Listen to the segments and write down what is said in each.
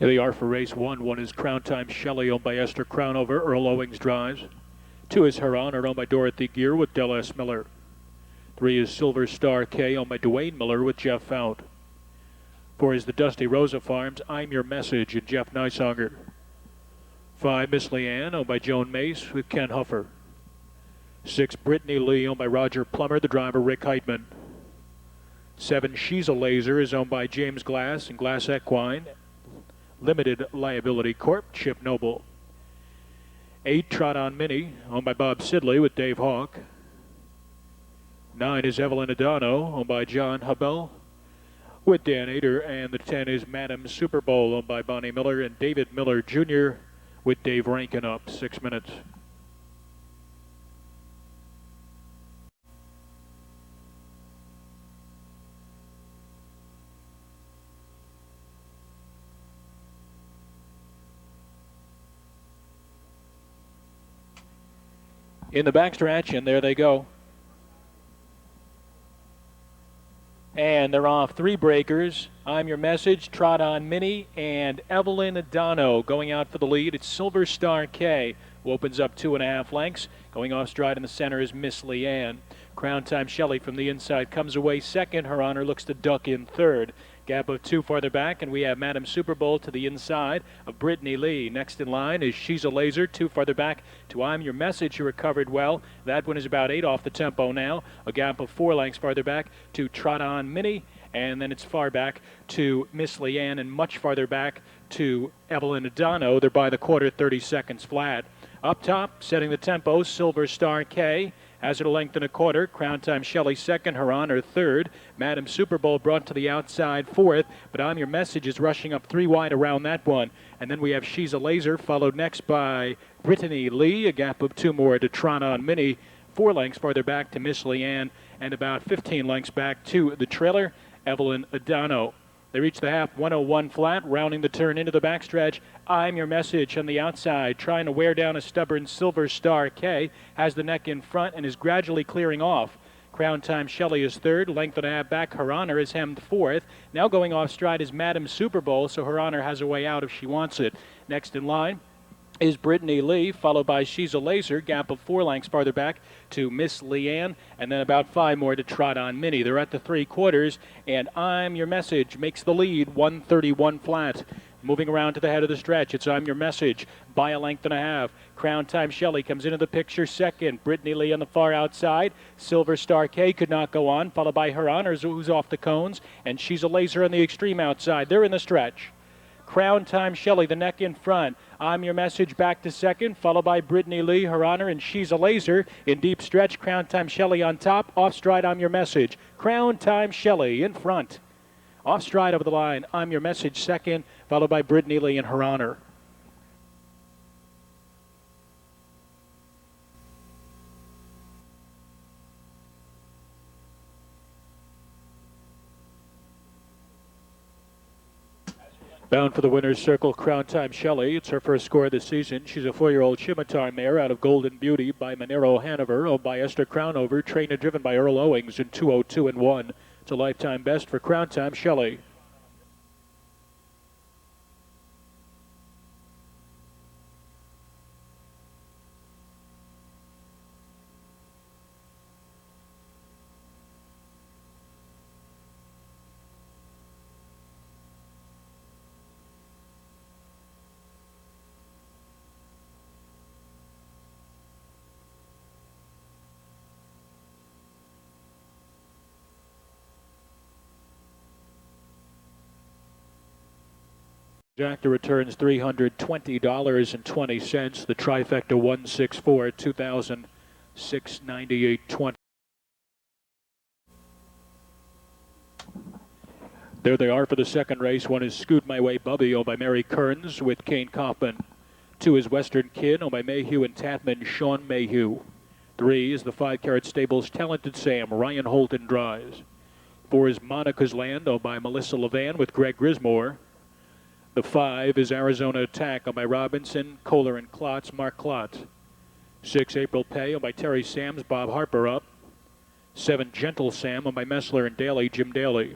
Here they are for race one. One is Crown Time Shelley, owned by Esther Crownover. Earl Owings drives. 2 is Her Honor, owned by Dorothy Gear with Del S. Miller. 3 is Silver Star K, owned by Dwayne Miller with Jeff Fount. 4 is the Dusty Rosa Farms, I'm Your Message, and Jeff Neisonger. 5, Miss Leanne, owned by Joan Mace with Ken Huffer. 6, Brittany Lee, owned by Roger Plummer, the driver Rick Heitman. 7, She's a Laser, is owned by James Glass and Glass Equine. Limited Liability Corp, Chip Noble. 8, Trot On Mini, owned by Bob Sidley with Dave Hawk. 9 is Evelyn Adano, owned by John Hubel with Dan Ader. And the 10 is Madam Super Bowl, owned by Bonnie Miller and David Miller Jr. with Dave Rankin up. 6 minutes. In the backstretch, and there they go. And they're off 3 breakers. I'm Your Message, Trot On Mini, and Evelyn Adano going out for the lead. It's Silver Star K, who opens up 2.5 lengths. Going off stride in the center is Miss Leanne. Crown Time Shelley from the inside comes away second. Her Honor looks to duck in third. Gap of 2 farther back, and we have Madam Super Bowl to the inside of Brittany Lee. Next in line is She's a Laser, 2 farther back to I'm Your Message, who recovered well. That one is about 8 off the tempo now. A gap of 4 lengths farther back to Trot On Mini, and then it's far back to Miss Leanne, and much farther back to Evelyn Adano. They're by the quarter, 30 seconds flat. Up top, setting the tempo, Silver Star K. Has it a length and a quarter. Crown Time Shelley second, Her Honor third. Madam Super Bowl brought to the outside fourth, but I'm Your Message is rushing up 3 wide around that one. And then we have She's a Laser, followed next by Brittany Lee, a gap of 2 more to Trot On Mini, 4 lengths farther back to Miss Leanne, and about 15 lengths back to the trailer, Evelyn Adano. They reach the half, 101 flat, rounding the turn into the backstretch. I'm Your Message on the outside, trying to wear down a stubborn Silver Star K, has the neck in front and is gradually clearing off. Crown Time Shelley is third, length and a half back. Her Honor is hemmed fourth. Now going off stride is Madam Super Bowl, so Her Honor has a way out if she wants it. Next in line is Brittany Lee, followed by She's a Laser, gap of 4 lengths farther back to Miss Leanne, and then about 5 more to Trot On Mini. They're at the 3/4, and I'm Your Message makes the lead, 131 flat. Moving around to the head of the stretch, it's I'm Your Message by a length and a half. Crown Time Shelley comes into the picture second. Brittany Lee on the far outside. Silver Star K could not go on, followed by Her Honor, who's off the cones, and She's a Laser on the extreme outside. They're in the stretch. Crown Time Shelley, the neck in front. I'm Your Message back to second, followed by Brittany Lee, Her Honor, and She's a Laser. In deep stretch, Crown Time Shelley on top. Off stride, I'm Your Message. Crown Time Shelley in front. Off stride over the line, I'm Your Message second, followed by Brittany Lee and Her Honor. Bound for the winner's circle, Crown Time Shelley. It's her first score of the season. She's a 4-year-old Scimitar mare out of Golden Beauty by Monero Hanover, owned by Esther Crownover, trained and driven by Earl Owings in 2:02.1. It's a lifetime best for Crown Time Shelley. Jacta returns $320.20. The trifecta 164, 2,698.20. There they are for the second race. 1 is Scoot My Way Bubby, owned by Mary Kearns with Kane Kaufman. 2 is Western Kid, owned by Mayhew and Tatman, Sean Mayhew. 3 is the 5-carat Stables Talented Sam, Ryan Holton drives. 4 is Monica's Land, owned by Melissa Levan with Greg Grismore. The 5 is Arizona Attack, owned by Robinson, Kohler and Klotz, Mark Klotz. 6 April Pay, owned by Terry Sams, Bob Harper up. 7 Gentle Sam, owned by Messler and Daly, Jim Daly.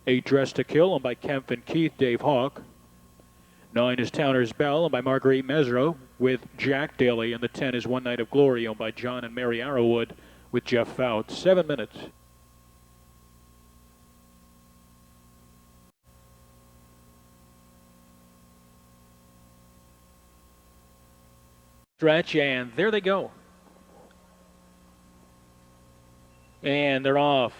8 Dress to Kill, owned by Kempf and Keith, Dave Hawk. 9 is Towner's Bell, owned by Marguerite Mesro with Jack Daly. And the 10 is One Night of Glory, owned by John and Mary Arrowwood with Jeff Fout. 7 minutes. Stretch, and there they go. And they're off.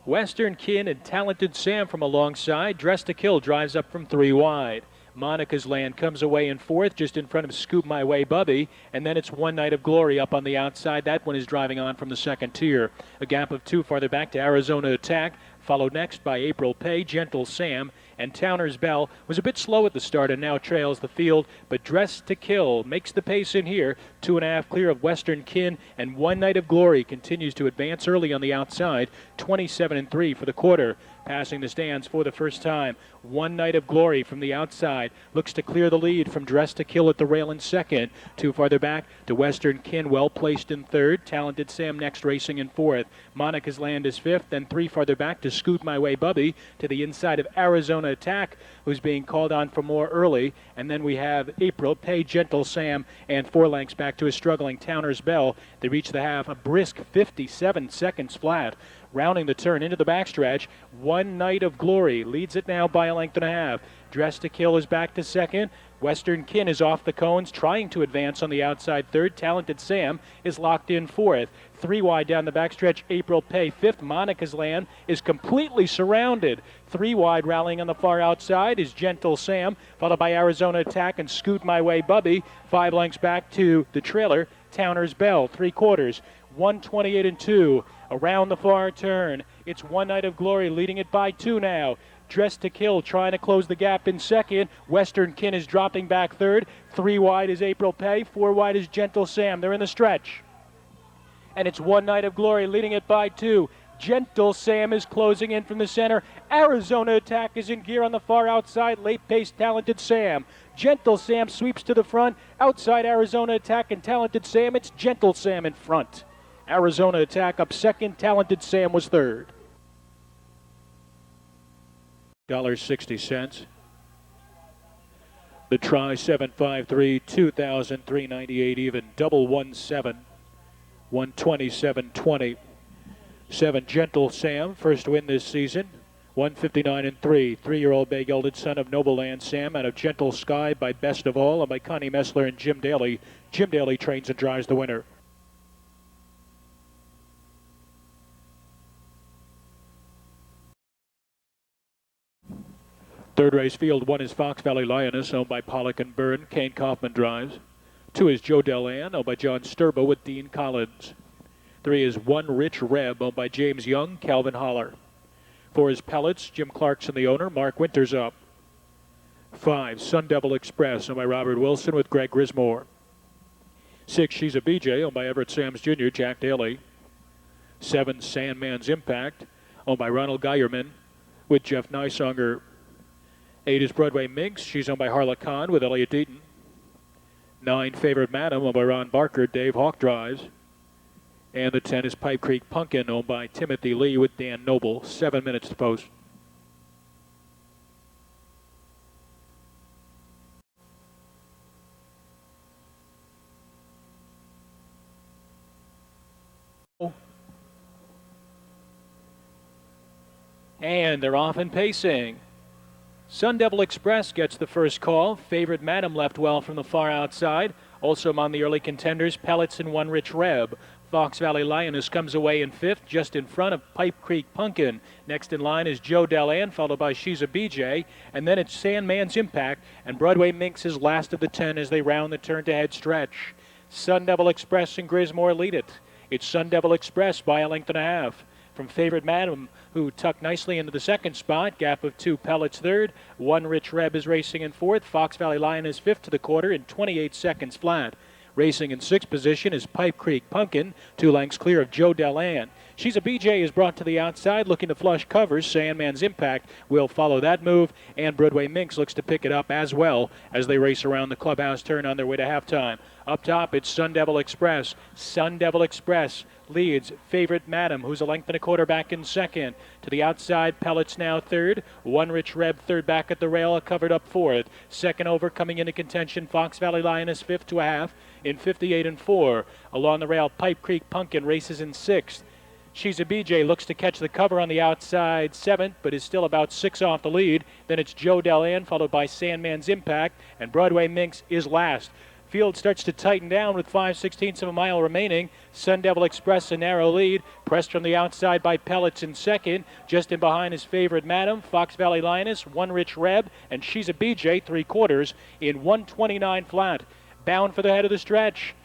Western Kin and Talented Sam from alongside. Dressed to Kill drives up from 3 wide. Monica's Land comes away in 4th, just in front of Scoop My Way Bubby. And then it's One Night of Glory up on the outside. That one is driving on from the 2nd tier. A gap of 2 farther back to Arizona Attack, followed next by April Pay, Gentle Sam, and Towner's Bell was a bit slow at the start and now trails the field, but Dressed to Kill makes the pace in here. 2.5 clear of Western Kin, and One Night of Glory continues to advance early on the outside. 27-3 for the quarter. Passing the stands for the first time. One Night of Glory from the outside looks to clear the lead from Dressed to Kill at the rail in 2nd. 2 farther back to Western Kin, well placed in 3rd. Talented Sam next racing in 4th. Monica's Land is 5th. Then 3 farther back to Scoot My Way Bubby to the inside of Arizona Attack, who's being called on for more early. And then we have April Pay, Gentle Sam, and 4 lengths back to a struggling Towner's Bell. They reach the half, a brisk 57 seconds flat. Rounding the turn into the backstretch, One Night of Glory leads it now by 1.5 lengths. Dressed to Kill is back to 2nd. Western Kin is off the cones, trying to advance on the outside 3rd. Talented Sam is locked in 4th. 3 wide down the backstretch, April Pay 5th. Monica's Land is completely surrounded. 3 wide rallying on the far outside is Gentle Sam, followed by Arizona Attack and Scoot My Way Bubby. 5 lengths back to the trailer, Towner's Bell, 3/4. 128-2 around the far turn. It's One Night of Glory leading it by 2 now. Dressed to Kill trying to close the gap in 2nd. Western Kin is dropping back 3rd. 3 wide is April Pay. 4 wide is Gentle Sam. They're in the stretch. And it's One Night of Glory leading it by 2. Gentle Sam is closing in from the center. Arizona Attack is in gear on the far outside. Late pace Talented Sam. Gentle Sam sweeps to the front. Outside Arizona Attack and Talented Sam. It's Gentle Sam in front. Arizona Attack up 2nd. Talented Sam was 3rd. $1.60. The try 753, 2,398 even. Double 17, 127.20. 7 Gentle Sam, first win this season. 159-3. 3-year-old bay gelded son of Noble Land Sam out of Gentle Sky by Best of All and by Connie Messler and Jim Daly. Jim Daly trains and drives the winner. Third race field 1 is Fox Valley Lioness, owned by Pollock and Byrne. Kane Kaufman drives. 2 is Joe Delan, owned by John Sturbo with Dean Collins. 3 is One Rich Reb, owned by James Young, Calvin Holler. 4 is Pellets, Jim Clarkson the owner, Mark Winters up. 5, Sun Devil Express, owned by Robert Wilson with Greg Grismore. 6, She's a BJ, owned by Everett Sams Jr., Jack Daly. 7, Sandman's Impact, owned by Ronald Geierman with Jeff Nysonger. 8 is Broadway Minx. She's owned by Harla Khan with Elliot Deaton. 9, Favored Madam, owned by Ron Barker. Dave Hawk drives. And the 10 is Pipe Creek Pumpkin, owned by Timothy Lee with Dan Noble. 7 minutes to post. And they're off and pacing. Sun Devil Express gets the first call. Favored Madam left well from the far outside. Also among the early contenders, Pellets and One Rich Reb. Fox Valley Lioness comes away in 5th, just in front of Pipe Creek Pumpkin. Next in line is Joe Delan, followed by She's a BJ. And then it's Sandman's Impact, and Broadway Minx is last of the 10 as they round the turn-to-head stretch. Sun Devil Express and Grismore lead it. It's Sun Devil Express by 1.5 lengths. From Favored Madam, who tucked nicely into the 2nd spot. Gap of 2, Pellets 3rd. One Rich Reb is racing in 4th. Fox Valley Lion is 5th to the quarter in 28 seconds flat. Racing in 6th position is Pipe Creek Pumpkin, 2 lengths clear of Joe Delan. She's a BJ is brought to the outside, looking to flush covers. Sandman's Impact will follow that move, and Broadway Minx looks to pick it up as well as they race around the clubhouse turn on their way to halftime. Up top, it's Sun Devil Express. Sun Devil Express leads Favorite Madam, who's a length and a quarter back in second. To the outside, Pellets now third. One Rich Reb third back at the rail, covered up fourth. Second over, coming into contention, Fox Valley Lioness fifth to a half in 58 and 4. Along the rail, Pipe Creek Pumpkin races in sixth. She's a BJ, looks to catch the cover on the outside, seventh, but is still about 6 off the lead. Then it's Joe Delan, followed by Sandman's Impact, and Broadway Minx is last. Field starts to tighten down with 5/16 of a mile remaining. Sun Devil Express a narrow lead, pressed from the outside by Pellets in second. Just in behind is Favorite Madam, Fox Valley Lioness, One Rich Reb, and She's a BJ, 3/4 in 1:29 flat. Bound for the head of the stretch.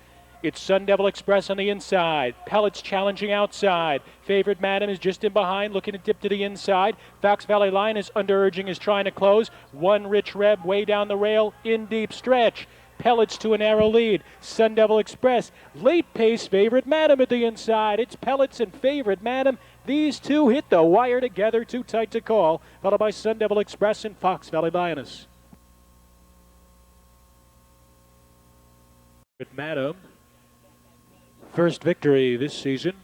It's Sun Devil Express on the inside. Pellets challenging outside. Favorite Madam is just in behind, looking to dip to the inside. Fox Valley Lioness under urging is trying to close. One Rich Reb way down the rail in deep stretch. Pellets to a narrow lead. Sun Devil Express, late pace Favorite Madam at the inside. It's Pellets and Favorite Madam. These two hit the wire together, too tight to call, followed by Sun Devil Express and Fox Valley Lioness. Favorite Madam, first victory this season.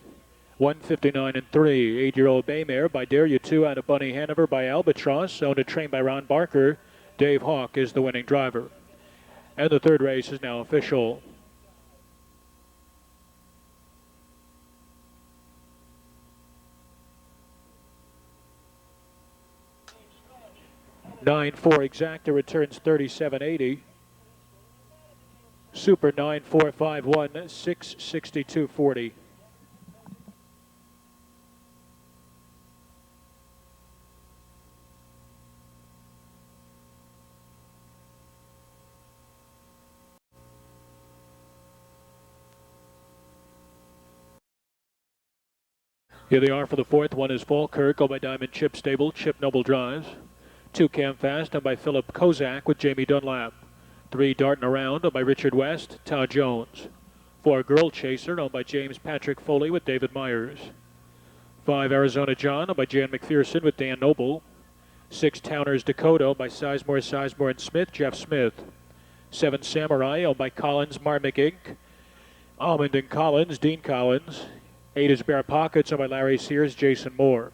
159 and 3. 8-year-old Baymare by Dare You 2 out of Bunny Hanover by Albatross, owned and trained by Ron Barker. Dave Hawk is the winning driver. And the third race is now official. (9-4) Exacta returns 37.80. Super 9-4-5-1, 662.40. Here they are for the fourth. One is Falkirk, owned by Diamond Chip Stable. Chip Noble drives. 2 Cam Fast, owned by Philip Kozak with Jamie Dunlap. 3 Darting Around, owned by Richard West, Todd Jones. 4 Girl Chaser, owned by James Patrick Foley with David Myers. 5 Arizona John, owned by Jan McPherson with Dan Noble. 6 Towners Dakota, owned by Sizemore and Smith, Jeff Smith. 7 Samurai, owned by Collins, Marmick Inc. Almond and Collins, Dean Collins. 8 is Bear Pockets, owned by Larry Sears, Jason Moore.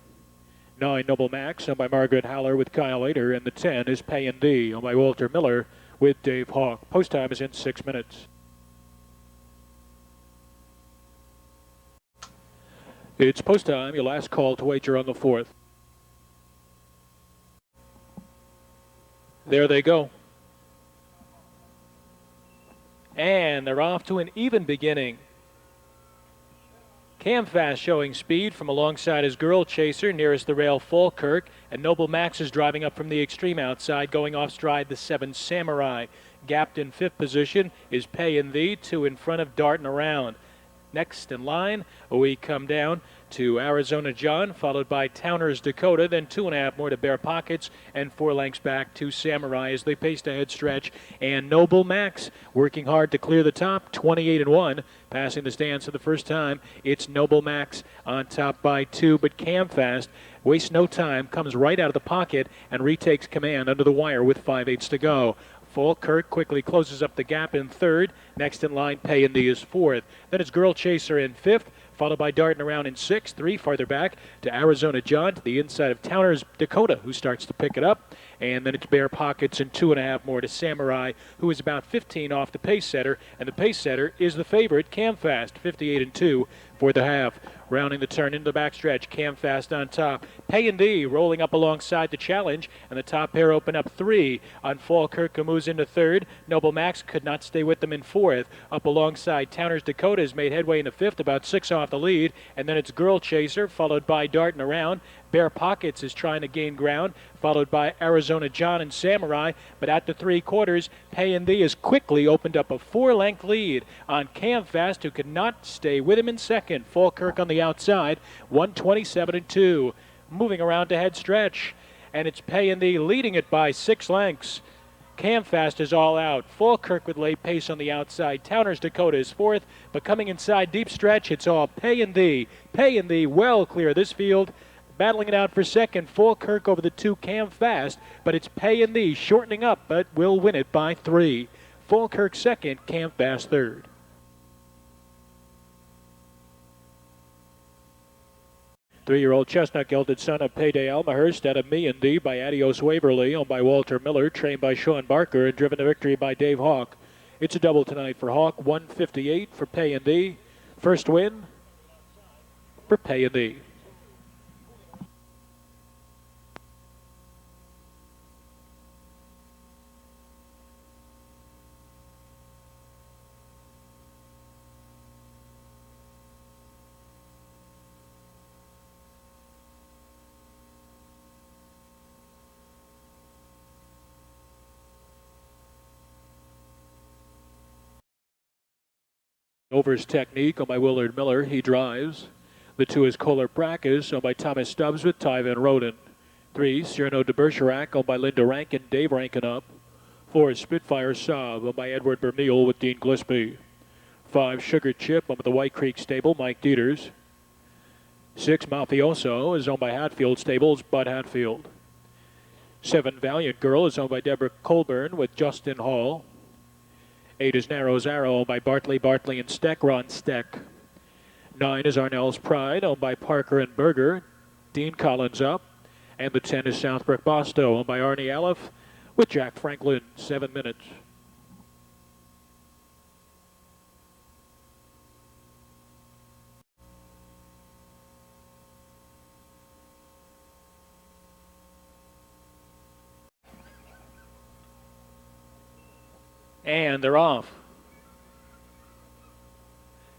9 Noble Max, owned by Margaret Haller with Kyle Later. And the 10 is Pay and D, owned by Walter Miller with Dave Hawk. Post time is in 6 minutes. It's post time, your last call to wager on the fourth. There they go. And they're off to an even beginning. Cam Fast showing speed from alongside his Girl Chaser, nearest the rail Falkirk, and Noble Max is driving up from the extreme outside, going off stride the 7 Samurai. Gapped in 5th position is Pay and Thee, 2 in front of Darting Around. Next in line, we come down to Arizona John, followed by Towners Dakota, then 2.5 more to Bear Pockets, and 4 lengths back to Samurai as they pace the head stretch. And Noble Max working hard to clear the top, 28 and 1, passing the stands for the first time. It's Noble Max on top by 2, but Cam Fast wastes no time, comes right out of the pocket and retakes command under the wire with 5/8 to go. Falkirk quickly closes up the gap in 3rd. Next in line, Pay and Thee is 4th. Then it's Girl Chaser in 5th, followed by Darting Around in 6th. 3 farther back to Arizona John, to the inside of Towners Dakota, who starts to pick it up. And then it's Bear Pockets and 2.5 more to Samurai, who is about 15 off the pace setter. And the pace setter is the favorite, Cam Fast, 58 and 2 for the half. Rounding the turn into the backstretch, Cam Fast on top. Pay and D rolling up alongside the challenge, and the top pair open up 3 on Falkirk, who moves into 3rd. Noble Max could not stay with them in 4th. Up alongside Towners Dakota has made headway into 5th, about 6 off the lead. And then it's Girl Chaser, followed by Darting Around. Bear Pockets is trying to gain ground, followed by Arizona John and Samurai. But at the 3/4, Pay and Thee has quickly opened up a 4-length lead on Cam Fast, who could not stay with him in 2nd. Falkirk on the outside, 127 and 2. Moving around to head stretch, and it's Pay and Thee leading it by 6 lengths. Camfast is all out. Falkirk with late pace on the outside. Towner's Dakota is fourth, but coming inside deep stretch, it's all Pay and Thee. Pay and Thee well clear of this field. Battling it out for second, Falkirk over the two Camfast, but it's Pay and Thee shortening up, but will win it by 3. Falkirk second, Camfast third. Three-year-old chestnut gelded son of Payday Almahurst out of Me and Thee by Adios Waverly, owned by Walter Miller, trained by Sean Barker, and driven to victory by Dave Hawk. It's a double tonight for Hawk, 158 for Pay and Thee. First win for Pay and Thee. Over's Technique owned by Willard Miller. He drives. The 2 is Kohler Practice owned by Thomas Stubbs with Ty Van Roden. 3, Cyrano de Bergerac owned by Linda Rankin, Dave Rankin up. 4 is Spitfire Saab owned by Edward Bermeal with Dean Gillespie. 5, Sugar Chip owned by the White Creek Stable, Mike Dieters. 6, Mafioso is owned by Hatfield Stables, Bud Hatfield. 7, Valiant Girl is owned by Deborah Colburn with Justin Hall. 8 is Narrows Arrow, owned by Bartley and Steck, Ron Steck. 9 is Arnell's Pride, owned by Parker and Berger, Dean Collins up. And the 10 is Southbrook Bosto, owned by Arnie Aleph with Jack Franklin, 7 minutes. And they're off.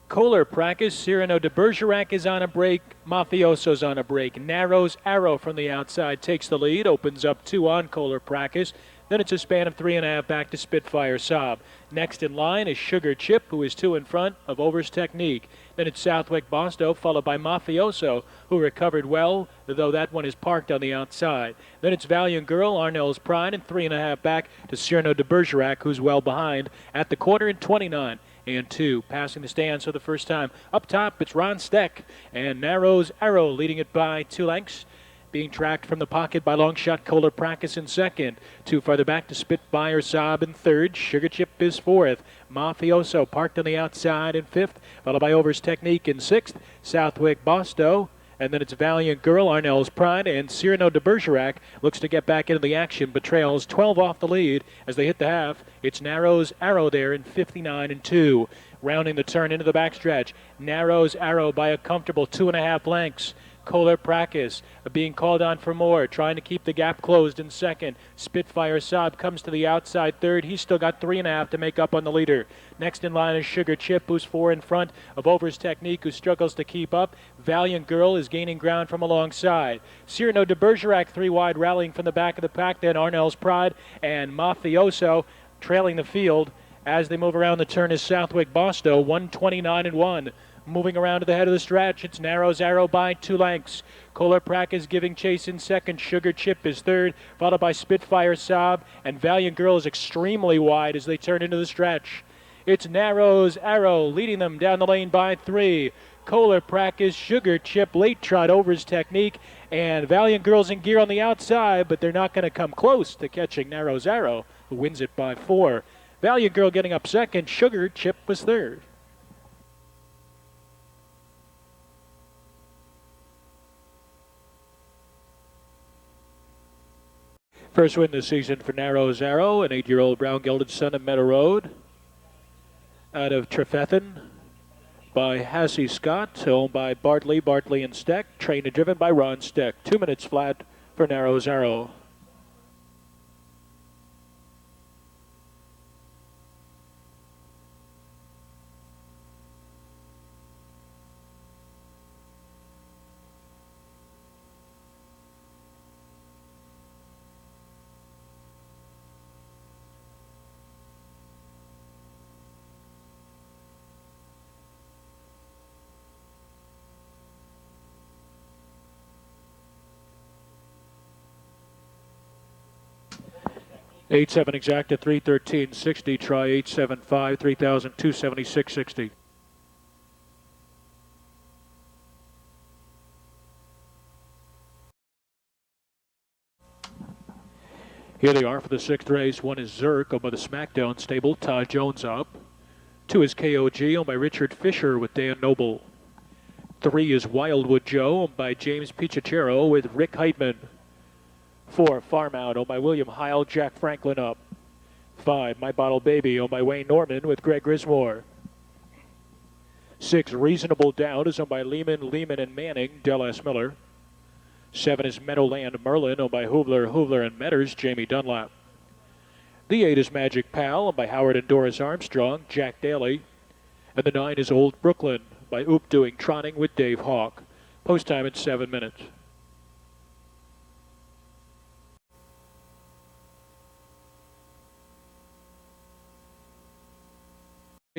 Kohler Practice, Cyrano de Bergerac is on a break, Mafioso's on a break. Narrows Arrow from the outside takes the lead, opens up 2 on Kohler Practice. Then it's a span of 3.5 back to Spitfire Saab. Next in line is Sugar Chip, who is 2 in front of Over's Technique. Then it's Southwick Bosto, followed by Mafioso, who recovered well, though that one is parked on the outside. Then it's Valiant Girl, Arnell's Pride, and 3.5 back to Cyrano de Bergerac, who's well behind at the quarter in 29 and 2. Passing the stands for the first time. Up top, it's Ron Steck and Narrows Arrow leading it by 2 lengths. Being tracked from the pocket by Longshot Kohler Practice in second. 2 farther back to Spitfire Saab in third. Sugar Chip is fourth. Mafioso parked on the outside in fifth, followed by Over's Technique in sixth. Southwick Bosto. And then it's Valiant Girl, Arnell's Pride, and Cyrano de Bergerac looks to get back into the action, but trails 12 off the lead as they hit the half. It's Narrows Arrow there in 59 and 2. Rounding the turn into the backstretch. Narrows Arrow by a comfortable 2.5 lengths. Kohler Practice being called on for more, trying to keep the gap closed in second. Spitfire Saab comes to the outside third. He's still got 3.5 to make up on the leader. Next in line is Sugar Chip, who's 4 in front of Over's Technique, who struggles to keep up. Valiant Girl is gaining ground from alongside. Cyrano de Bergerac 3 wide, rallying from the back of the pack. Then Arnell's Pride and Mafioso trailing the field. As they move around the turn is Southwick Bosto, 129 and 1. Moving around to the head of the stretch, it's Narrows Arrow by 2 lengths. Kohler Practice giving chase in second. Sugar Chip is third, followed by Spitfire Saab, and Valiant Girl is extremely wide as they turn into the stretch. It's Narrows Arrow leading them down the lane by 3. Kohler Practice, Sugar Chip, late trot, Over's Technique, and Valiant Girl's in gear on the outside, but they're not going to come close to catching Narrows Arrow, who wins it by 4. Valiant Girl getting up second. Sugar Chip was third. First win this season for Narrows Arrow, an 8-year-old brown gelded son of Meadow Road. Out of Trefethen by Hassie Scott, owned by Bartley and Steck, trained and driven by Ron Steck. 2 minutes flat for Narrows Arrow. 8-7 exact at 313.60. Try 875, 3,276.60. Here they are for the sixth race. One is Zerk owned by the SmackDown stable. Todd Jones up. 2 is KOG owned by Richard Fisher with Dan Noble. 3 is Wildwood Joe owned by James Pichachero with Rick Heitman. 4 Farm Out owned by William Heil, Jack Franklin up. 5 My Bottle Baby owned by Wayne Norman with Greg Grismore. 6 Reasonable Doubt is owned by Lehman and Manning, Del S. Miller. 7 is Meadowland Merlin owned by Hoovler and Metters, Jamie Dunlap. The 8 is Magic Pal owned by Howard and Doris Armstrong, Jack Daly. And the 9 is Old Brooklyn by Oop Doing Trotting with Dave Hawk. Post time at 7 minutes.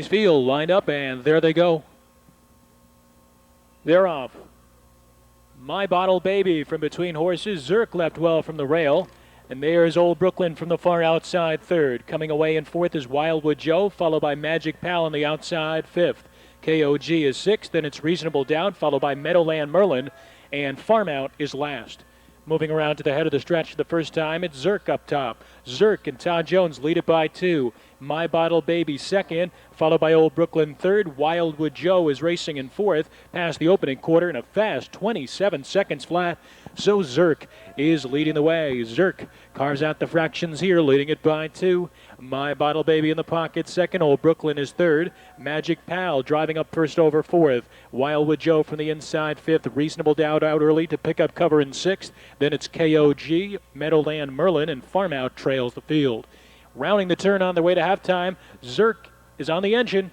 Field lined up, and there they go. They're off. My Bottle Baby from between horses. Zerk left well from the rail. And there's Old Brooklyn from the far outside third. Coming away in fourth is Wildwood Joe, followed by Magic Pal on the outside fifth. KOG is sixth, then it's Reasonable Doubt, followed by Meadowland Merlin, and Farm Out is last. Moving around to the head of the stretch for the first time, it's Zerk up top. Zerk and Todd Jones lead it by 2. My Bottle Baby second, followed by Old Brooklyn third. Wildwood Joe is racing in fourth, past the opening quarter in a fast 27 seconds flat. So Zerk is leading the way. Zerk carves out the fractions here, leading it by 2. My Bottle Baby in the pocket second. Old Brooklyn is third. Magic Pal driving up first over fourth. Wildwood Joe from the inside fifth. Reasonable Doubt out early to pick up cover in sixth. Then it's KOG, Meadowland Merlin, and Farm Out trails the field. Rounding the turn on the way to halftime, Zerk is on the engine,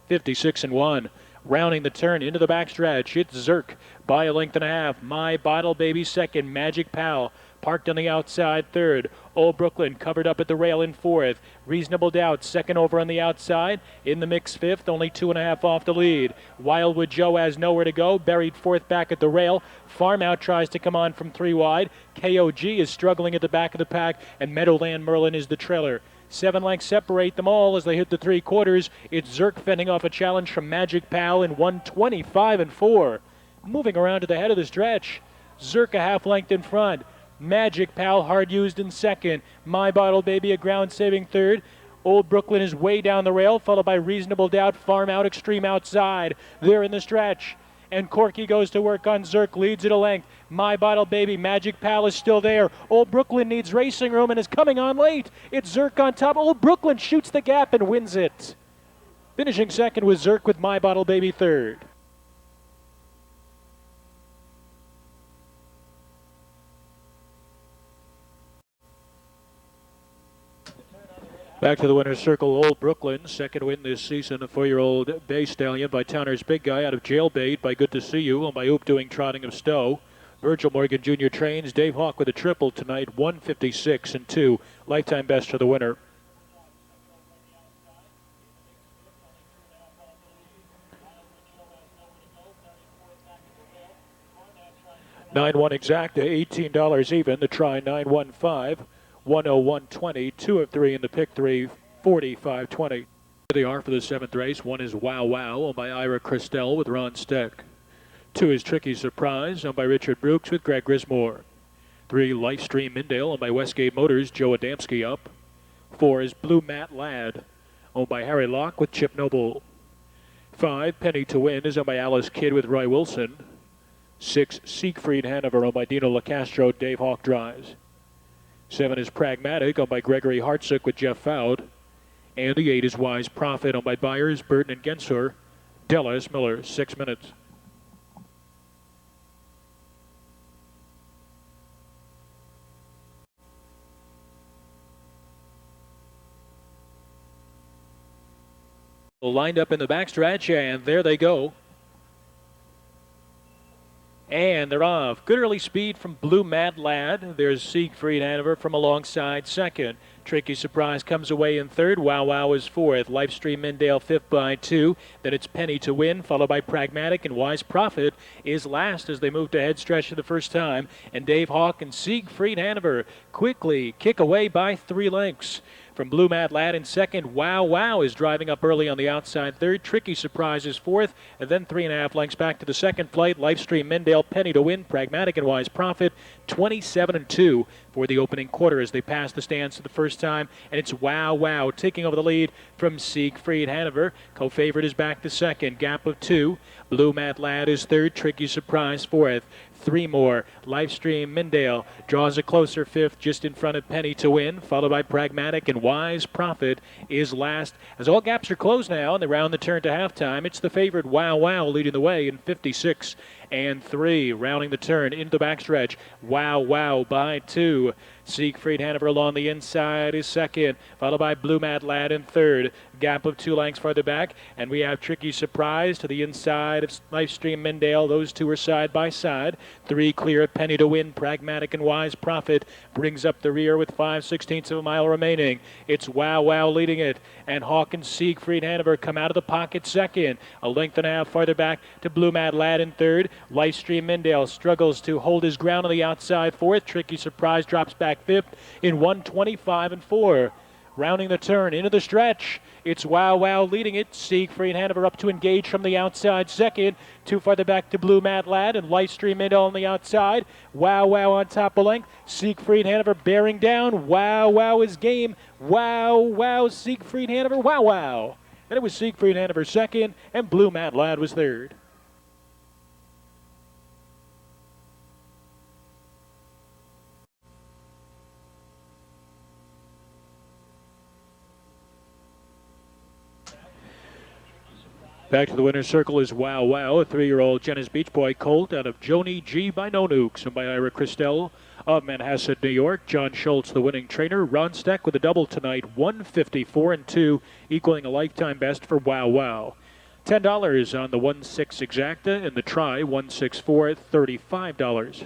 56-1. Rounding the turn into the backstretch, it's Zerk by a length and a half. My Bottle Baby second. Magic Pal parked on the outside third. Old Brooklyn covered up at the rail in fourth. Reasonable Doubt second over on the outside. In the mix fifth, only 2.5 off the lead. Wildwood Joe has nowhere to go, buried fourth back at the rail. Farm Out tries to come on from 3 wide. KOG is struggling at the back of the pack, and Meadowland Merlin is the trailer. 7 lengths separate them all as they hit the 3 quarters. It's Zerk fending off a challenge from Magic Pal in 125-4. Moving around to the head of the stretch, Zerk a half length in front. Magic Pal hard used in second. My Bottle Baby a ground saving third. Old Brooklyn is way down the rail, followed by Reasonable Doubt, Farm Out, extreme outside. They're in the stretch. And Corky goes to work on Zerk, leads it a length. My Bottle Baby, Magic Pal is still there. Old Brooklyn needs racing room and is coming on late. It's Zerk on top. Old Brooklyn shoots the gap and wins it. Finishing second was Zerk with My Bottle Baby third. Back to the winner's circle, Old Brooklyn. Second win this season, a 4-year-old bay stallion by Towner's Big Guy out of Jailbait by Good to See You and by Oop Doing Trotting of Stowe. Virgil Morgan Jr. trains. Dave Hawk with a triple tonight, 156-2. Lifetime best for the winner. $9-1 exact to $18 even. The try 9-1-5. 101.20, 2 of 3 in the pick 3, 45.20. Here they are for the 7th race. 1 is Wow Wow, owned by Ira Christel with Ron Steck. 2 is Tricky Surprise, owned by Richard Brooks with Greg Grismore. 3, Lifestream Mindale, owned by Westgate Motors, Joe Adamski up. 4 is Blue Matt Ladd, owned by Harry Locke with Chip Noble. 5, Penny to Win is owned by Alice Kidd with Roy Wilson. 6, Siegfried Hanover, owned by Dino LaCastro, Dave Hawk drives. 7 is Pragmatic, owned by Gregory Hartsook with Jeff Fowd. And the 8 is Wise Prophet, owned by Byers, Burton, and Gensler. Dallas Miller, 6 minutes. Lined up in the backstretch, and there they go. And they're off. Good early speed from Blue Mad Lad. There's Siegfried Hanover from alongside second. Tricky Surprise comes away in third. Wow Wow is fourth. Lifestream Mindale fifth by 2. Then it's Penny to Win, followed by Pragmatic, and Wise Prophet is last as they move to head stretch for the first time. And Dave Hawk and Siegfried Hanover quickly kick away by 3 lengths. From Blue Mad Lad in second, Wow Wow is driving up early on the outside third. Tricky Surprise is fourth, and then 3.5 lengths back to the second flight. Lifestream Mindale, Penny to Win, Pragmatic and Wise Prophet, 27-2 for the opening quarter as they pass the stands for the first time. And it's Wow Wow taking over the lead from Siegfried Hanover. Co-favorite is back to second, gap of 2. Blue Mad Lad is third, Tricky Surprise fourth. 3 more. Lifestream Mindale draws a closer fifth just in front of Penny to Win, followed by Pragmatic, and Wise Prophet is last. As all gaps are closed now and they round the turn to halftime, it's the favorite Wow Wow leading the way in 56-3. Rounding the turn into the backstretch, Wow Wow by 2. Siegfried Hanover along the inside is second, followed by Blue Mad Lad in third. Gap of 2 lengths farther back, and we have Tricky Surprise to the inside of Lifestream Mindale. Those two are side by side. 3 clear, Penny to Win, Pragmatic and Wise Prophet brings up the rear with 5/16 of a mile remaining. It's Wow Wow leading it, and Hawk and Siegfried Hanover come out of the pocket second. A length and a half farther back to Blue Mad Lad in third. Lifestream Mindale struggles to hold his ground on the outside fourth. Tricky Surprise drops back fifth in 1:25-4. Rounding the turn into the stretch, it's Wow Wow leading it. Siegfried Hanover up to engage from the outside second. 2 farther back to Blue Mad Lad, and Lifestream Mindale on the outside. Wow Wow on top of length. Siegfried Hanover bearing down. Wow Wow is game. Wow Wow, Siegfried Hanover. Wow Wow. And it was Siegfried Hanover second, and Blue Mad Lad was third. Back to the winner's circle is Wow Wow, a 3-year-old Jenna's Beach Boy colt out of Joni G by No Nukes and by Ira Christel of Manhasset, New York. John Schultz, the winning trainer. Ron Steck with a double tonight, 154-2, equaling a lifetime best for Wow Wow. $10 on the 1-6 exacta and the try, 164, $35.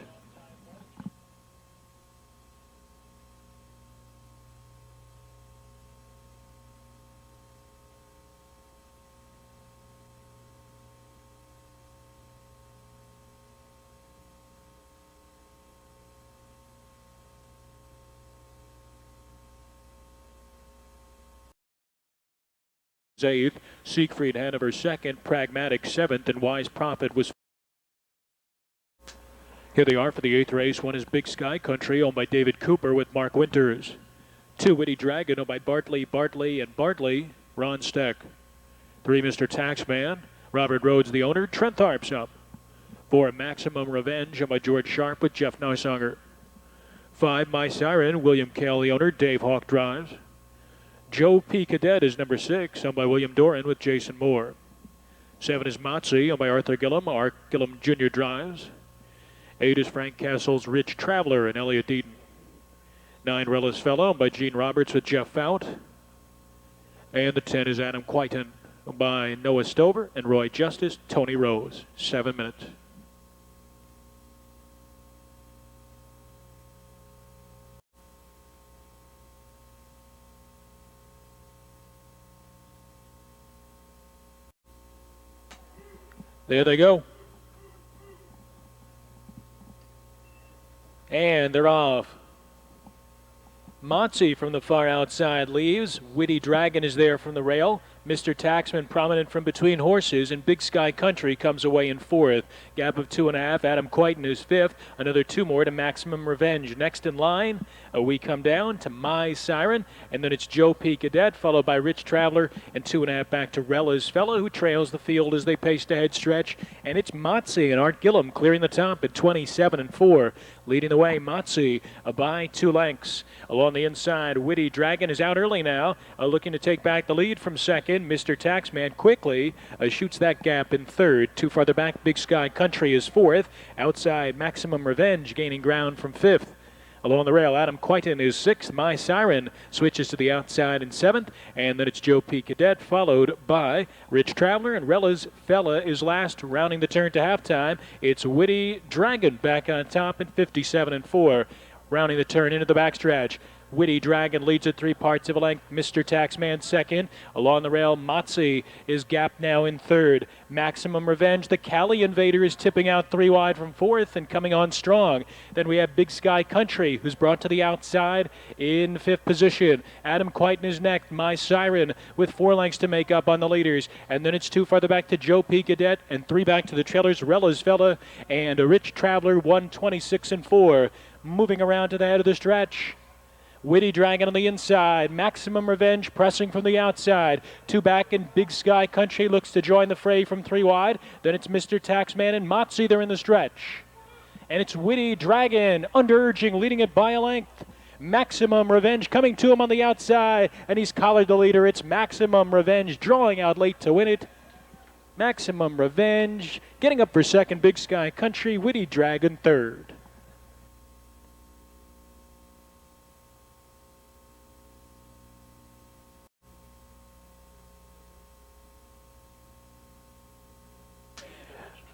Eighth, Siegfried Hanover second, Pragmatic seventh, and Wise Prophet was. Here they are for the 8th race. 1 is Big Sky Country, owned by David Cooper with Mark Winters. 2, Witty Dragon, owned by Bartley, and Bartley, Ron Steck. 3, Mr. Taxman, Robert Rhodes, the owner, Trent Tharps up. 4, Maximum Revenge, owned by George Sharp with Jeff Neusanger. 5, My Siren, William Kale, the owner, Dave Hawk drives. Joe P. Cadet is number 6, owned by William Doran with Jason Moore. 7 is Motsy, owned by Arthur Gillum. Art Gillum Jr. drives. 8 is Frank Castle's Rich Traveler and Elliot Deaton. 9, Rella's Fellow, owned by Gene Roberts with Jeff Fout. And the 10 is Adam Quaiton, owned by Noah Stover and Roy Justice, Tony Rose. 7 minutes. There they go. And they're off. Motsy from the far outside leaves. Witty Dragon is there from the rail. Mr. Taxman prominent from between horses, and Big Sky Country comes away in 4th. Gap of 2.5. Adam Quaiton is 5th. Another 2 more to Maximum Revenge. Next in line, we come down to My Siren, and then it's Joe P. Cadet, followed by Rich Traveler, and 2.5 back to Rella's Fellow, who trails the field as they pace to head stretch. And it's Motsy and Art Gillum clearing the top at 27-4. Leading the way, Motsy by 2 lengths. Along the inside, Witty Dragon is out early now, looking to take back the lead from second. Mr. Taxman quickly shoots that gap in 3rd. 2 farther back, Big Sky Country is 4th. Outside, Maximum Revenge gaining ground from 5th. Along the rail, Adam Quaitin is 6th. My Siren switches to the outside in 7th. And then it's Joe P. Cadet, followed by Rich Traveler. And Rella's Fella is last, rounding the turn to halftime. It's Witty Dragon back on top in 57-4. Rounding the turn into the backstretch. Witty Dragon leads at 3 parts of a length. Mr. Taxman second. Along the rail, Motzi is gapped now in 3rd. Maximum Revenge, the Cali Invader, is tipping out 3 wide from 4th and coming on strong. Then we have Big Sky Country, who's brought to the outside in 5th position. Adam Quaitin is next. My Siren with 4 lengths to make up on the leaders. And then it's 2 farther back to Joe P. Cadet and 3 back to the trailers, Rella's Fella and a Rich Traveler, 126-4. Moving around to the head of the stretch. Witty Dragon on the inside. Maximum Revenge pressing from the outside. 2 back, and Big Sky Country looks to join the fray from 3 wide. Then it's Mr. Taxman and Motzi. They're in the stretch. And it's Witty Dragon under-urging, leading it by a length. Maximum Revenge coming to him on the outside, and he's collared the leader. It's Maximum Revenge drawing out late to win it. Maximum Revenge getting up for second. Big Sky Country. Witty Dragon third.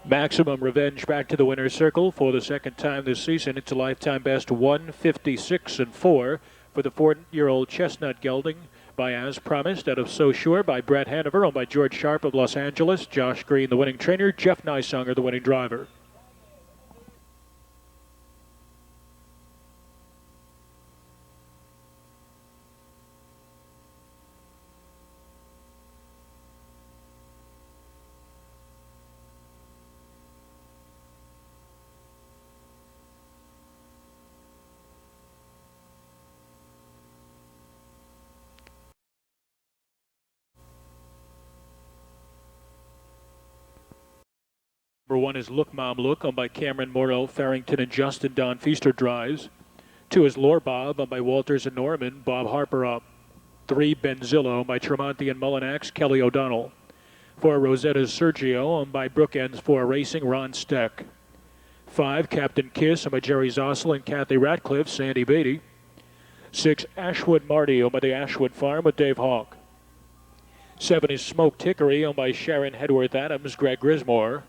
Maximum Revenge back to the winner's circle for the second time this season. It's a lifetime best 156-4 for the 4-year-old chestnut gelding by As Promised out of So Sure by Brett Hanover, owned by George Sharp of Los Angeles. Josh Green, the winning trainer. Jeff Nysonger, the winning driver. Number 1 is Look Mom Look, owned by Cameron Morrow, Farrington, and Justin Don Feaster drives. 2 is Lore Bob, owned by Walters and Norman, Bob Harper up. 3, Benzilla, owned by Tremonti and Mullinax, Kelly O'Donnell. 4, Rosetta's Sergio, owned by Brookends 4 Racing, Ron Steck. 5, Captain Kiss, owned by Jerry Zossel and Kathy Ratcliffe, Sandy Beatty. 6, Ashwood Marty, owned by the Ashwood Farm with Dave Hawk. 7 is Smoked Hickory, owned by Sharon Hedworth Adams, Greg Grismore.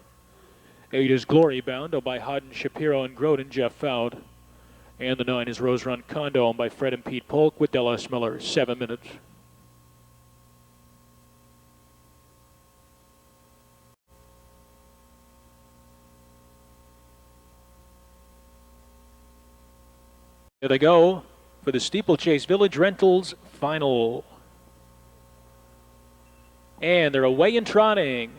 8 is Glory Bound, owned by Hodden Shapiro and Groden, Jeff Foud. And the 9 is Rose Run Condo, owned by Fred and Pete Polk with Dallas Miller. 7 minutes. Here they go for the Steeplechase Village Rentals final. And they're away and trotting.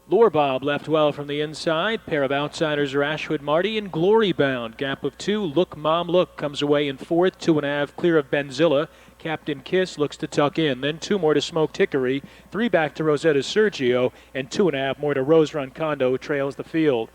Lure Bob left well from the inside. Pair of outsiders are Ashwood Marty and Glory Bound. Gap of 2. Look Mom Look comes away in 4th. 2.5 clear of Benzilla. Captain Kiss looks to tuck in. Then 2 more to Smoked Hickory. 3 back to Rosetta's Sergio. And 2.5 more to Rose Run Condo trails the field.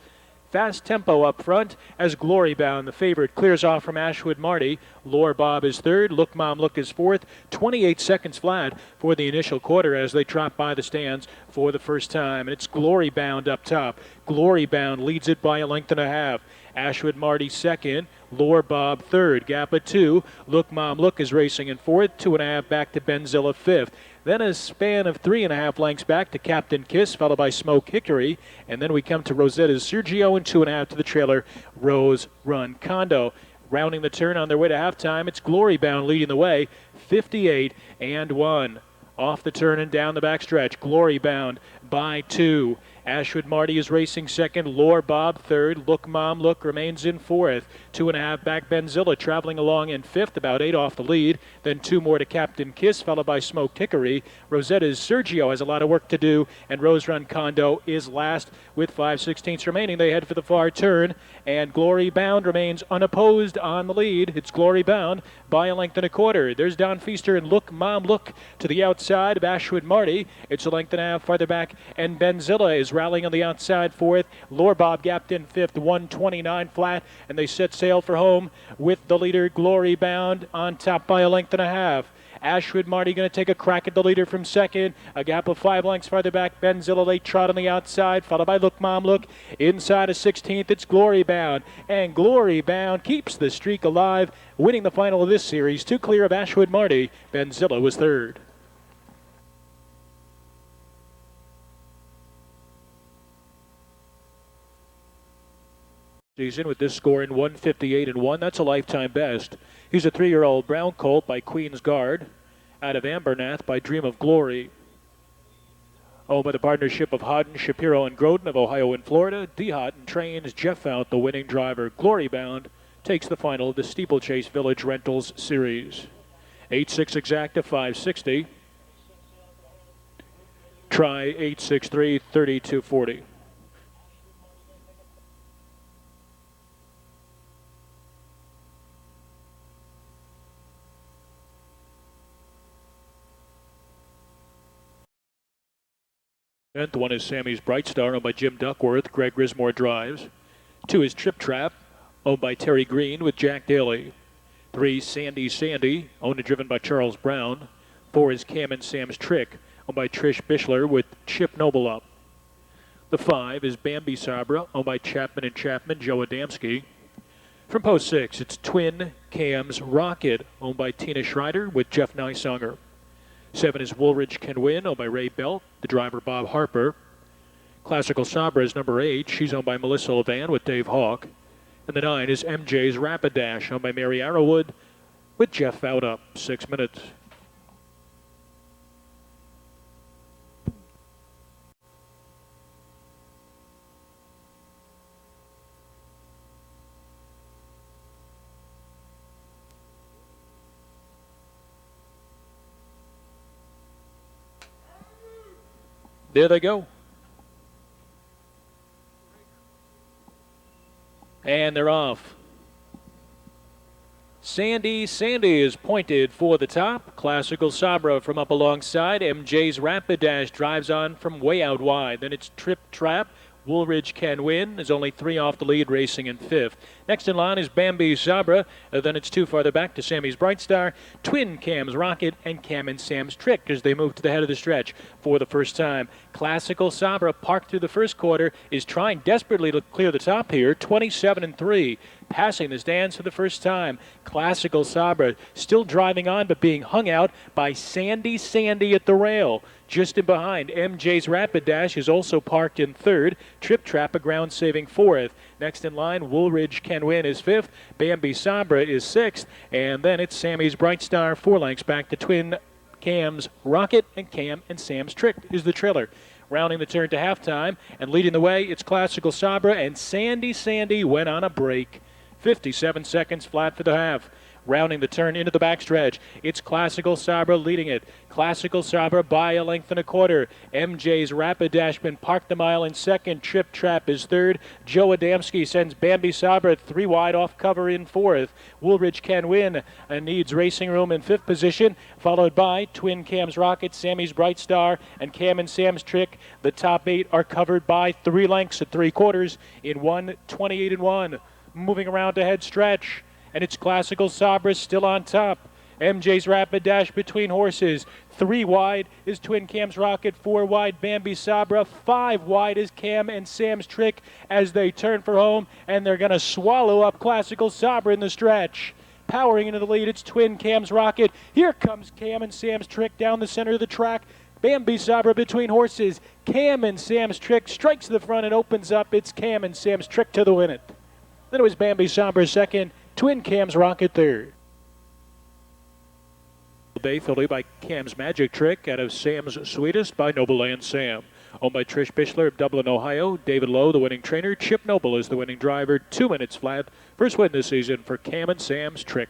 Fast tempo up front as Glory Bound, the favorite, clears off from Ashwood Marty. Lore Bob is 3rd. Look Mom Look is 4th. 28 seconds flat for the initial quarter as they trot by the stands for the first time. And it's Glory Bound up top. Glory Bound leads it by a length and a half. Ashwood Marty 2nd. Lore Bob 3rd. Gap of 2. Look Mom Look is racing in 4th. 2.5 back to Benzilla 5th. Then a span of 3.5 lengths back to Captain Kiss, followed by Smoke Hickory. And then we come to Rosetta's Sergio and 2.5 to the trailer, Rose Run Condo. Rounding the turn on their way to halftime, it's Glory Bound leading the way, 58-1. Off the turn and down the backstretch, Glory Bound by 2. Ashwood Marty is racing 2nd. Lore Bob 3rd. Look Mom Look remains in 4th. 2.5 back Benzilla traveling along in 5th, about 8 off the lead. Then 2 more to Captain Kiss, followed by Smoked Hickory. Rosetta's Sergio has a lot of work to do, and Rose Run Condo is last with 5/16 remaining. They head for the far turn, and Glory Bound remains unopposed on the lead. It's Glory Bound by a length and a quarter. There's Don Feaster and Look Mom Look to the outside of Ashwood Marty. It's a length and a half farther back, and Benzilla is rallying on the outside 4th. Lore Bob gapped in 5th, 129 flat, and they set sail for home with the leader Glory Bound on top by a length and a half. Ashwood Marty going to take a crack at the leader from second. A gap of 5 lengths farther back. Benzilla late trot on the outside, followed by Look Mom Look. Inside of 16th, it's Glory Bound. And Glory Bound keeps the streak alive, winning the final of this series. 2 clear of Ashwood Marty. Benzilla was third. Season with this score in 158-1. That's a lifetime best. He's a 3-year-old brown colt by Queen's Guard, out of Ambernath by Dream of Glory. Owned by the partnership of Hodden, Shapiro, and Groden of Ohio and Florida. D. Hodden trains Jeff Out, the winning driver. Glory Bound takes the final of the Steeplechase Village Rentals Series. 8.6 exacta, 560. Try 8.63, 32.40. The one is Sammy's Bright Star, owned by Jim Duckworth. Greg Grismore drives. 2 is Trip Trap, owned by Terry Green with Jack Daly. 3, Sandy Sandy, owned and driven by Charles Brown. 4 is Cam and Sam's Trick, owned by Trish Bishler with Chip Noble up. The 5 is Bambi Sabra, owned by Chapman and Chapman, Joe Adamski. From post 6, it's Twin Cam's Rocket, owned by Tina Schreider with Jeff Nysonger. 7 is Woolridge Can Win, owned by Ray Belt, the driver Bob Harper. Classical Sabra is number 8. She's owned by Melissa Levan with Dave Hawk. And the 9 is MJ's Rapid Dash, owned by Mary Arrowwood with Jeff Out up. 6 minutes. There they go. And they're off. Sandy Sandy is pointed for the top. Classical Sabra from up alongside. MJ's Rapid Dash drives on from way out wide. Then it's Trip Trap. Woolridge Can Win is only 3 off the lead, racing in 5th. Next in line is Bambi Sabra. Then it's 2 farther back to Sammy's Bright Star, Twin Cam's Rocket, and Cam and Sam's Trick as they move to the head of the stretch for the first time. Classical Sabra, parked through the first quarter, is trying desperately to clear the top here, 27-3. Passing the stands for the first time. Classical Sabra still driving on, but being hung out by Sandy Sandy at the rail. Just in behind, MJ's Rapid Dash is also parked in 3rd. Trip Trap, a ground-saving 4th. Next in line, Woolridge Can Win is 5th. Bambi Sabra is 6th. And then it's Sammy's Bright Star, 4 lengths back to Twin Cam's Rocket, and Cam and Sam's Trick is the trailer. Rounding the turn to halftime and leading the way, it's Classical Sabra, and Sandy Sandy went on a break. 57 seconds flat for the half. Rounding the turn into the backstretch, it's Classical Sabra leading it. Classical Sabra by a length and a quarter. MJ's Rapid Dashman parked the mile in 2nd. Trip Trap is 3rd. Joe Adamski sends Bambi Sabra 3 wide off cover in 4th. Woolridge Can Win needs racing room in 5th position, followed by Twin Cam's Rocket, Sammy's Bright Star, and Cam and Sam's Trick. The top 8 are covered by 3 lengths at 3/4 in 1:28-1. Moving around to head stretch. And it's Classical Sabra still on top. MJ's Rapid Dash between horses. 3 wide is Twin Cam's Rocket. 4 wide Bambi Sabra. 5 wide is Cam and Sam's Trick as they turn for home. And they're going to swallow up Classical Sabra in the stretch. Powering into the lead, it's Twin Cam's Rocket. Here comes Cam and Sam's Trick down the center of the track. Bambi Sabra between horses. Cam and Sam's Trick strikes the front and opens up. It's Cam and Sam's Trick to the win it. Then it was Bambi Sabra 2nd. Twin Cam's Rocket 3rd. Bay filly by Cam's Magic Trick out of Sam's Sweetest by Noble Land Sam. Owned by Trish Bishler of Dublin, Ohio. David Lowe, the winning trainer. Chip Noble is the winning driver. 2 minutes flat. First win this season for Cam and Sam's Trick.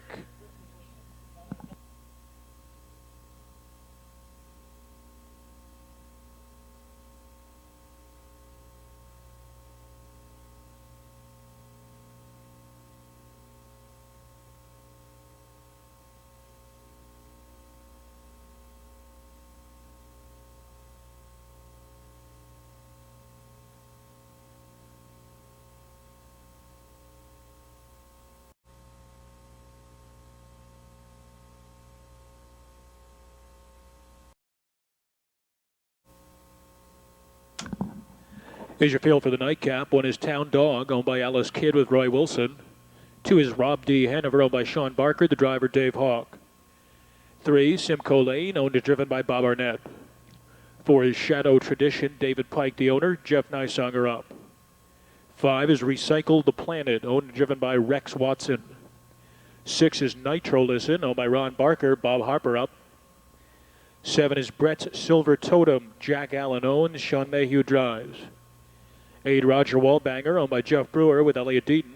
Here's your field for the nightcap. 1 is Town Dog, owned by Alice Kidd with Roy Wilson. 2 is Rob D. Hanover, owned by Sean Barker, the driver Dave Hawk. 3, Simcoe Lane, owned and driven by Bob Arnett. 4 is Shadow Tradition, David Pike, the owner, Jeff Nysonger up. 5 is Recycle the Planet, owned and driven by Rex Watson. 6 is Nitro Listen, owned by Ron Barker, Bob Harper up. 7 is Brett's Silver Totem, Jack Allen owns, Sean Mayhew drives. 8, Roger Wallbanger, owned by Jeff Brewer with Elliott Deaton.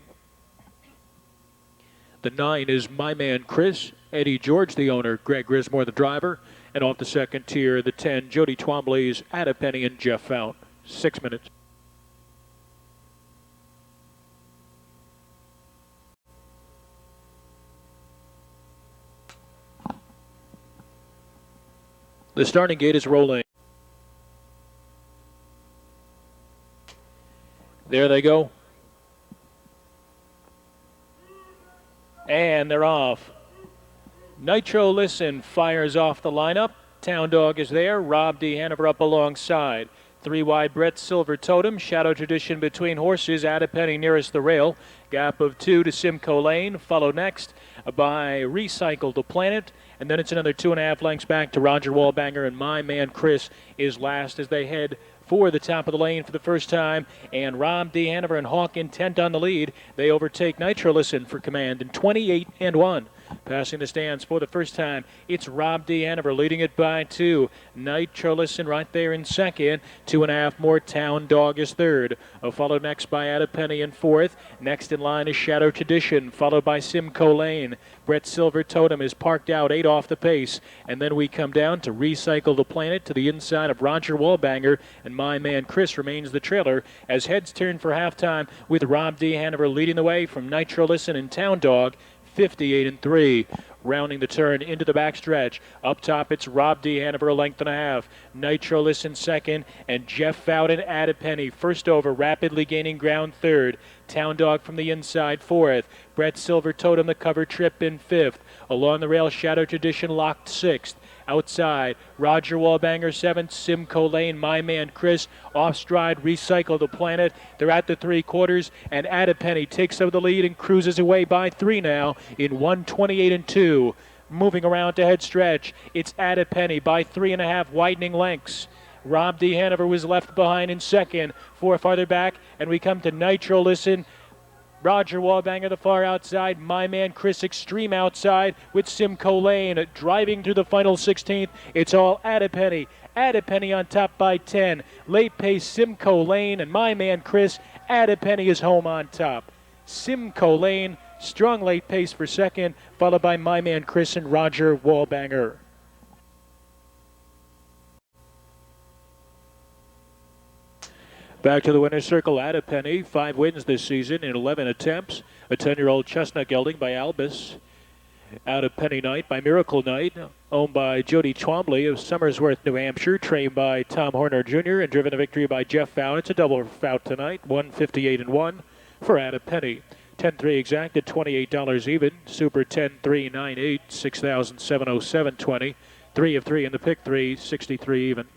The 9 is My Man Chris, Eddie George the owner, Greg Grismore the driver. And off the second tier, the 10, Jody Twombly's Ada Penny and Jeff Fount. 6 minutes. The starting gate is rolling. There they go. And they're off. Nitro Listen fires off the lineup. Town Dog is there. Rob D. Hanover up alongside. 3 wide, Brett Silver Totem. Shadow Tradition between horses. Ada Penny nearest the rail. Gap of 2 to Simcoe Lane. Followed next by Recycle the Planet. And then it's another 2.5 lengths back to Roger Wallbanger, and My Man Chris is last as they head for the top of the lane for the first time. And Rob D. Hanover and Hawk intent on the lead. They overtake Nitro Listen for command in 28-1. Passing the stands for the first time, it's Rob D. Hanover leading it by 2. Nitro Listen right there in second. 2.5 more. Town Dog is third. Followed next by Ada Penny in fourth. Next in line is Shadow Tradition, followed by Simcoe Lane. Brett Silver Totem is parked out 8 off the pace. And then we come down to Recycle the Planet to the inside of Roger Wallbanger, and My Man Chris remains the trailer as heads turn for halftime with Rob D. Hanover leading the way from Nitro Listen and Town Dog. 58-3. Rounding the turn into the backstretch. Up top, it's Rob D. Hanover, a length and a half. Nitro Listen second, and Jeff Fount Ada Penny first over, rapidly gaining ground third. Town Dog from the inside fourth. Brett Silver Totem, the cover trip in fifth. Along the rail, Shadow Tradition locked sixth. Outside, Roger Wallbanger seventh, Simcoe Lane, My Man Chris, off stride, Recycle the Planet. They're at the 3/4, and Ada Penny takes over the lead and cruises away by 3 now in 1:28-2. Moving around to head stretch, it's Ada Penny by 3.5 widening lengths. Rob D. Hanover was left behind in second, 4 farther back, and we come to Nitro Listen. Roger Wallbanger the far outside, My Man Chris extreme outside with Simcoe Lane driving through the final 16th. It's all Ada Penny. Ada Penny on top by 10. Late pace Simcoe Lane and My Man Chris. Ada Penny is home on top. Simcoe Lane, strong late pace for second, followed by My Man Chris and Roger Wallbanger. Back to the winner's circle, Ada Penny, 5 wins this season in 11 attempts. A 10-year-old chestnut gelding by Albus. Ada Penny Night by Miracle Night, owned by Jody Twombly of Somersworth, New Hampshire, trained by Tom Horner Jr. and driven to victory by Jeff Fount. It's a double Fount tonight, 158-1 for Ada Penny. 10-3 exacted, $28 even. Super 10-3-9-8, 6,707.20. 3 of 3 in the pick 3, 63 even.